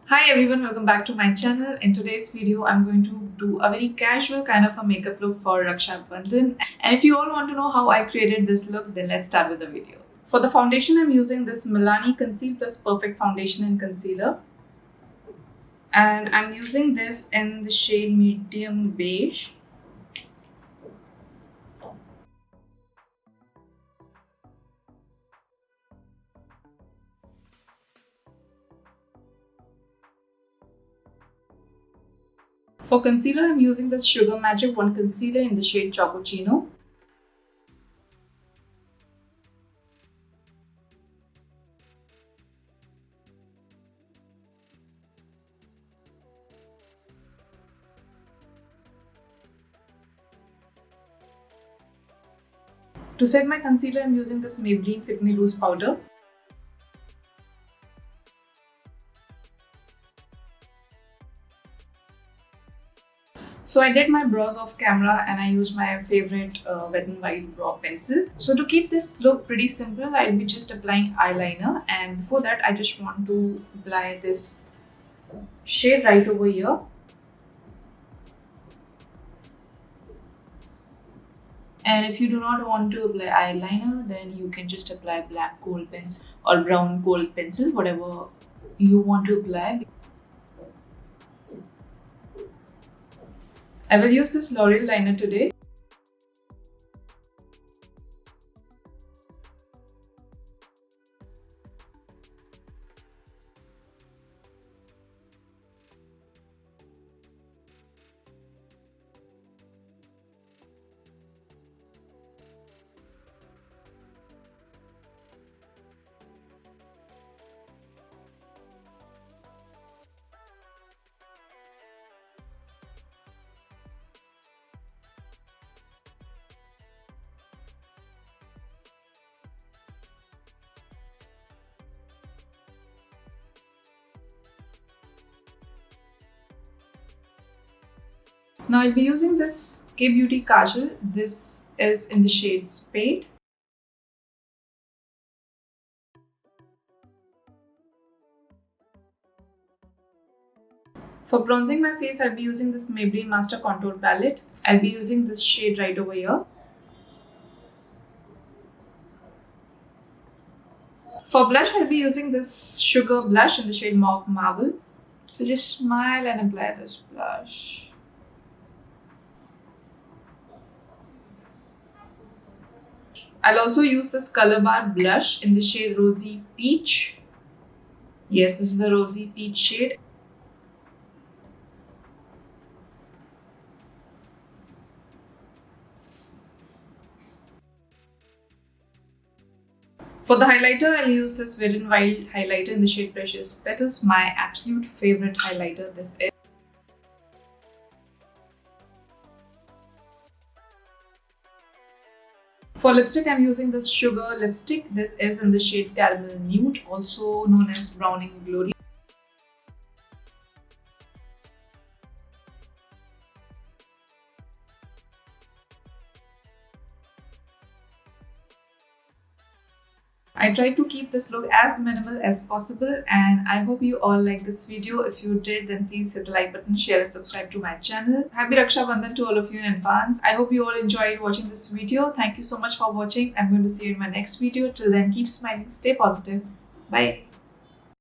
Hi everyone, welcome back to my channel. In today's video, I'm going to do a very casual kind of a makeup look for Raksha Bandhan. And if you all want to know how I created this look, then let's start with the video. For the foundation, I'm using this Milani Conceal Plus Perfect Foundation and Concealer. And I'm using this in the shade medium beige. For concealer, I'm using this Sugar Magic 1 concealer in the shade Chococcino. To set my concealer, I'm using this Maybelline Loose powder. So I did my brows off camera and I used my favorite wet n wild brow pencil. So to keep this look pretty simple, I'll be just applying eyeliner, and before that I just want to apply this shade right over here. And if you do not want to apply eyeliner, then you can just apply black kohl pencil or brown kohl pencil, whatever you want to apply. I will use this Loreal liner today. Now I'll be using this K-Beauty kajal. This is in the shade Spade. For bronzing my face, I'll be using this Maybelline Master Contour Palette. I'll be using this shade right over here. For blush, I'll be using this Sugar blush in the shade Mauve Marble. So just smile and apply this blush. I'll also use this Colorbar blush in the shade Rosy Peach. Yes, this is the Rosy Peach shade. For the highlighter, I'll use this Wet n Wild highlighter in the shade Precious Petals. My absolute favorite highlighter this is. For lipstick, I'm using this Sugar lipstick. This is in the shade Caramel Nude, also known as Browning Glory. I tried to keep this look as minimal as possible, and I hope you all like this video. If you did, then please hit the like button, share and subscribe to my channel. Happy Raksha Bandhan to all of you in advance. I hope you all enjoyed watching this video. Thank you so much for watching. I'm going to see you in my next video. Till then, keep smiling, stay positive. Bye.